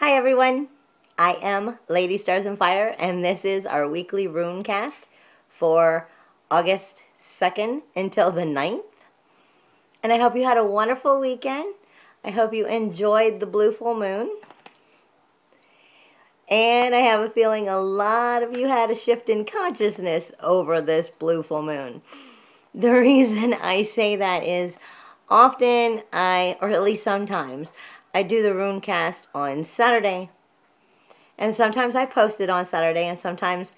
Hi everyone, I am Lady Stars and Fire, and this is our weekly Rune Cast for August 2nd until the 9th. And I hope you had a wonderful weekend. I hope you enjoyed the blue full moon. And I have a feeling a lot of you had a shift in consciousness over this blue full moon. The reason I say that is often or at least sometimes, I do the Rune Cast on Saturday. And sometimes I post it on Saturday, and sometimes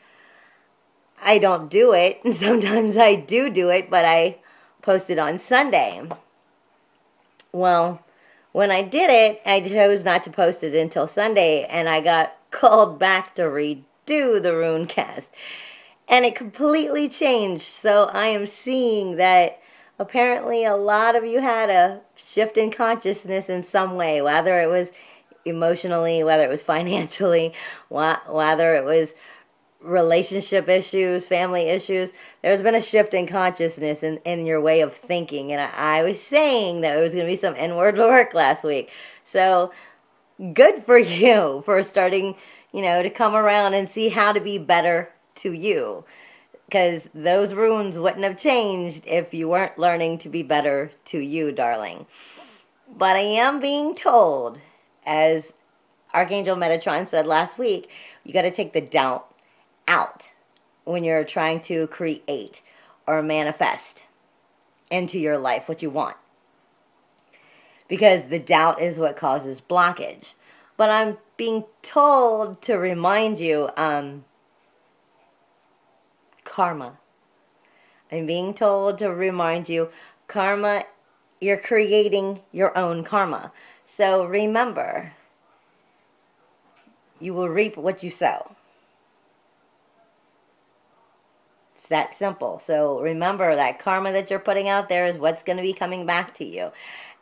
I don't do it. And sometimes I do it, but I post it on Sunday. Well, when I did it, I chose not to post it until Sunday, and I got called back to redo the Rune Cast. And it completely changed. So I am seeing that apparently a lot of you had a shift in consciousness in some way, whether it was emotionally, whether it was financially, whether it was relationship issues, family issues. There's been a shift in consciousness in your way of thinking. And I was saying that it was going to be some inward work last week. So good for you for starting, to come around and see how to be better to you. Because those runes wouldn't have changed if you weren't learning to be better to you, darling. But I am being told, as Archangel Metatron said last week, you got to take the doubt out when you're trying to create or manifest into your life what you want. Because the doubt is what causes blockage. But I'm being told to remind you, karma. I'm being told to remind you, karma, you're creating your own karma. So remember, you will reap what you sow. It's that simple. So remember that karma that you're putting out there is what's going to be coming back to you.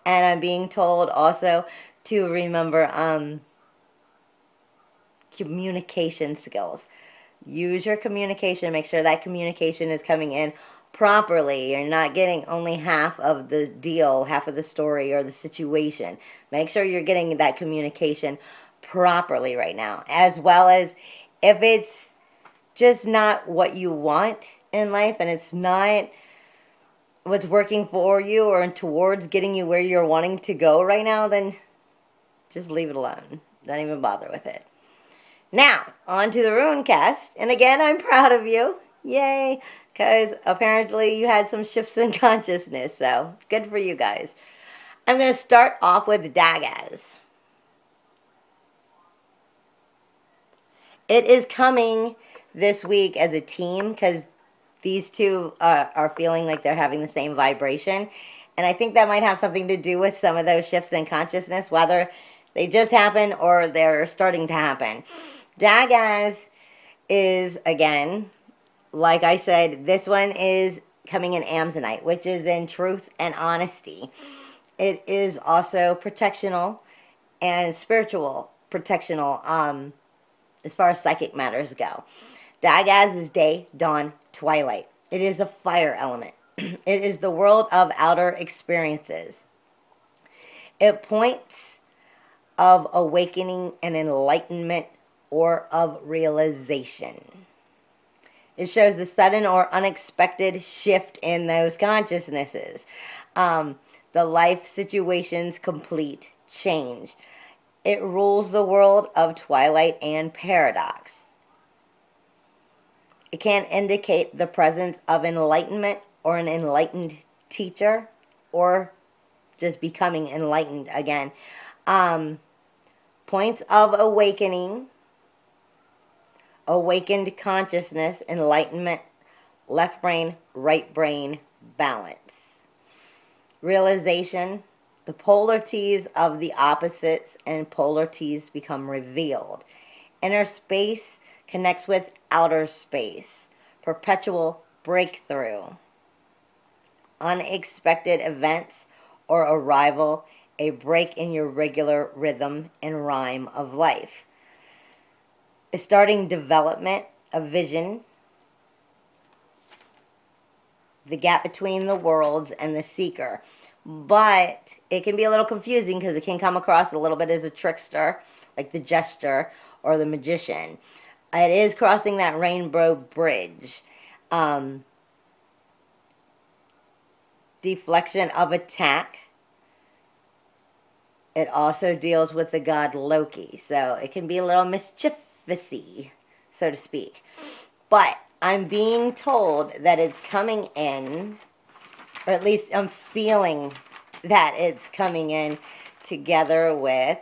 And I'm being told also to remember communication skills. Use your communication. Make sure that communication is coming in properly. You're not getting only half of the deal, half of the story or the situation. Make sure you're getting that communication properly right now. As well as if it's just not what you want in life and it's not what's working for you or towards getting you where you're wanting to go right now, then just leave it alone. Don't even bother with it. Now, on to the Rune Cast. And again, I'm proud of you. Yay. Because apparently you had some shifts in consciousness. So, good for you guys. I'm going to start off with Dagaz. It is coming this week as a team because these two are feeling like they're having the same vibration. And I think that might have something to do with some of those shifts in consciousness, whether they just happen or they're starting to happen. Dagaz is, again, like I said, this one is coming in Amazonite, which is in truth and honesty. It is also protectional and spiritual protectional as far as psychic matters go. Dagaz is day, dawn, twilight. It is a fire element. It is the world of outer experiences. It points of awakening and enlightenment or of realization. It shows the sudden or unexpected shift in those consciousnesses. The life situation's complete change. It rules the world of twilight and paradox. It can indicate the presence of enlightenment or an enlightened teacher or just becoming enlightened again. Points of awakening, awakened consciousness, enlightenment, left brain, right brain, balance. Realization, the polarities of the opposites and polarities become revealed. Inner space connects with outer space. Perpetual breakthrough. Unexpected events or arrival, a break in your regular rhythm and rhyme of life. A starting development, a vision. The gap between the worlds and the seeker. But it can be a little confusing because it can come across a little bit as a trickster like the jester or the magician. It is crossing that rainbow bridge. Deflection of attack. It also deals with the god Loki, so it can be a little mischievous-y, so to speak. But I'm being told that it's coming in, or at least I'm feeling that it's coming in together with,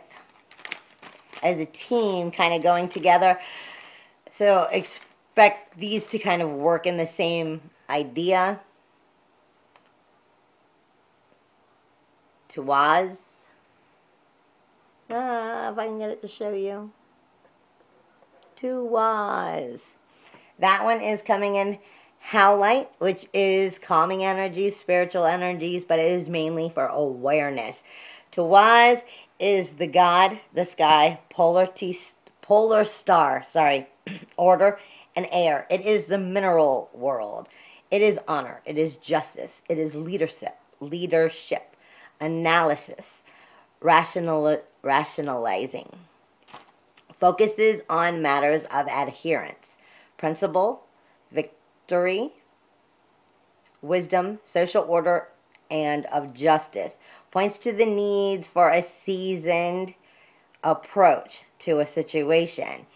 as a team, kind of going together. So expect these to kind of work in the same idea. Tawaz. If I can get it to show you. Tawaz. That one is coming in Howlite, which is calming energies, spiritual energies, but it is mainly for awareness. Tawaz is the god, the sky, polar star, order, and air. It is the mineral world. It is honor. It is justice. It is leadership, analysis, rationalizing. Focuses on matters of adherence, principle, victory, wisdom, social order, and of justice. Points to the needs for a seasoned approach to a situation.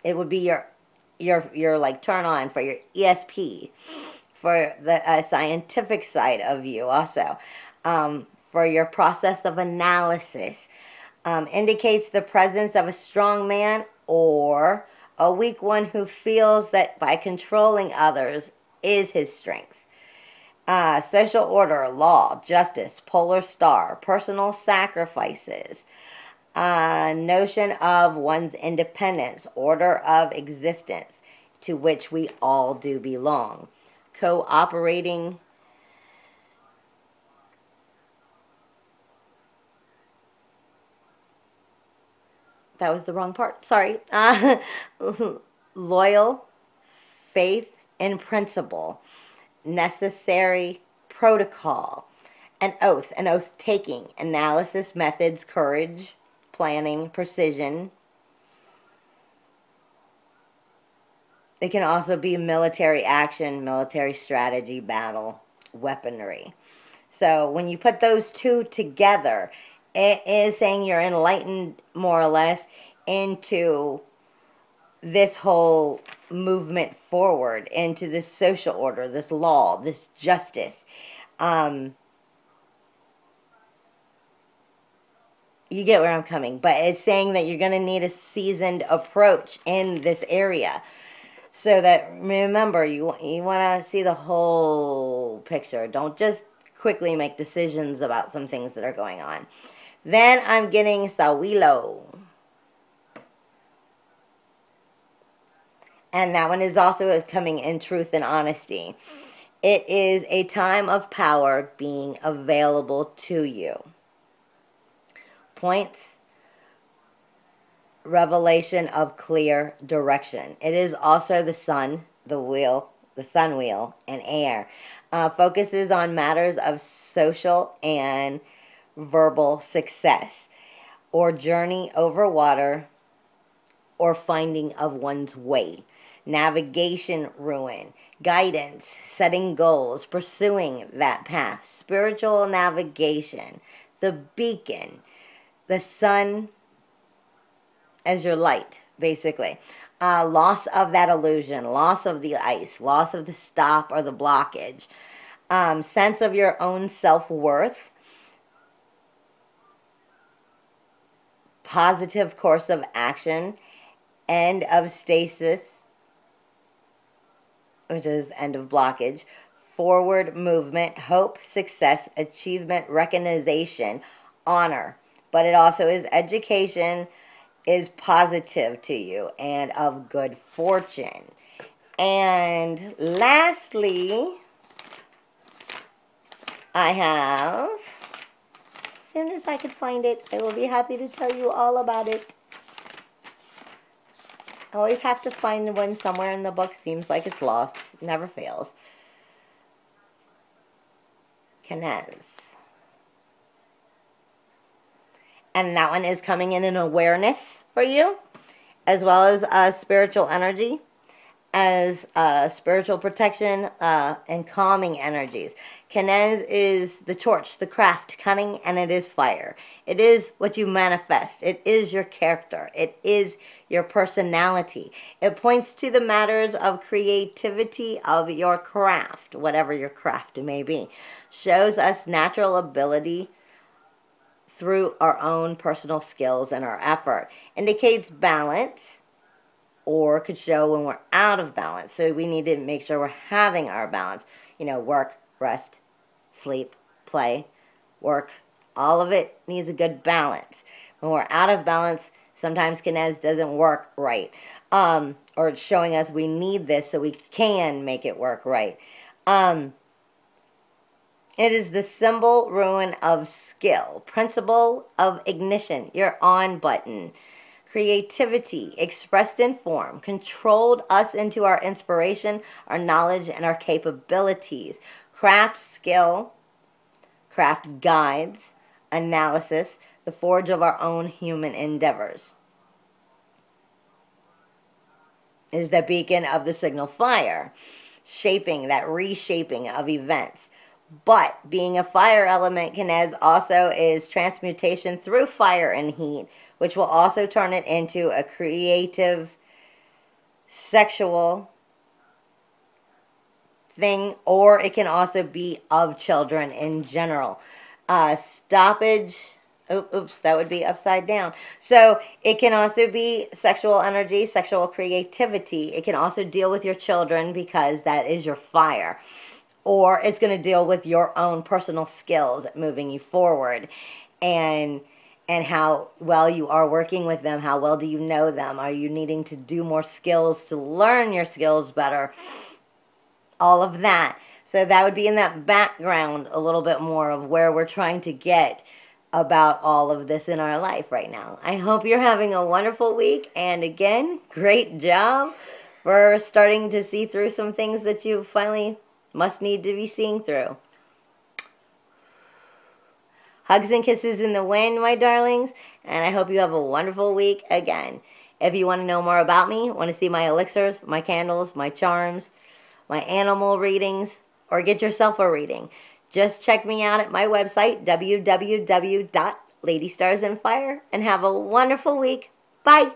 It would be your like turn on for your ESP, for the scientific side of you also, for your process of analysis. Indicates the presence of a strong man or a weak one who feels that by controlling others is his strength. Social order, law, justice, polar star, personal sacrifices, notion of one's independence, order of existence to which we all do belong, cooperating. That was the wrong part. Sorry. Loyal, faith, and principle. Necessary protocol. An oath taking. Analysis, methods, courage, planning, precision. It can also be military action, military strategy, battle, weaponry. So when you put those two together, it is saying you're enlightened, more or less, into this whole movement forward, into this social order, this law, this justice. You get where I'm coming. But it's saying that you're going to need a seasoned approach in this area. So that, remember, you want to see the whole picture. Don't just quickly make decisions about some things that are going on. Then I'm getting Sawilo. And that one is also coming in truth and honesty. It is a time of power being available to you. Points. Revelation of clear direction. It is also the sun, the sun wheel, and air. Focuses on matters of social and verbal success, or journey over water, or finding of one's way. Navigation, ruin, guidance, setting goals, pursuing that path. Spiritual navigation, the beacon, the sun as your light, basically. Loss of that illusion, loss of the ice, loss of the stop or the blockage. Sense of your own self-worth. Positive course of action. End of stasis, which is end of blockage. Forward movement, hope, success, achievement, recognition, honor. But it also is education, is positive to you, and of good fortune. And lastly, I have, as soon as I can find it, I will be happy to tell you all about it. I always have to find one somewhere in the book. Seems like it's lost. Never fails. Canez. And that one is coming in an awareness for you, as well as spiritual energy, as spiritual protection and calming energies. Kenez is the torch, the craft, cunning, and it is fire. It is what you manifest. It is your character. It is your personality. It points to the matters of creativity of your craft, whatever your craft may be. Shows us natural ability through our own personal skills and our effort. Indicates balance, or could show when we're out of balance. So we need to make sure we're having our balance. You know, work, rest, sleep, play, work. All of it needs a good balance. When we're out of balance, sometimes Kenez doesn't work right. Or it's showing us we need this so we can make it work right. It is the symbol rune of skill, principle of ignition, your on button. Creativity, expressed in form, controlled us into our inspiration, our knowledge, and our capabilities. Craft skill, craft guides, analysis, the forge of our own human endeavors. It is the beacon of the signal fire, shaping, that reshaping of events. But being a fire element, Kenez also is transmutation through fire and heat, which will also turn it into a creative, sexual thing, or it can also be of children in general. Stoppage, oops, that would be upside down. So it can also be sexual energy, sexual creativity. It can also deal with your children because that is your fire. Or it's going to deal with your own personal skills moving you forward, and how well you are working with them. How well do you know them? Are you needing to do more skills to learn your skills better? All of that. So that would be in that background a little bit more of where we're trying to get about all of this in our life right now. I hope you're having a wonderful week. And again, great job for starting to see through some things that you finally must need to be seeing through. Hugs and kisses in the wind, my darlings, and I hope you have a wonderful week again. If you want to know more about me, want to see my elixirs, my candles, my charms, my animal readings, or get yourself a reading, just check me out at my website, www.ladystarsandfire, and have a wonderful week. Bye!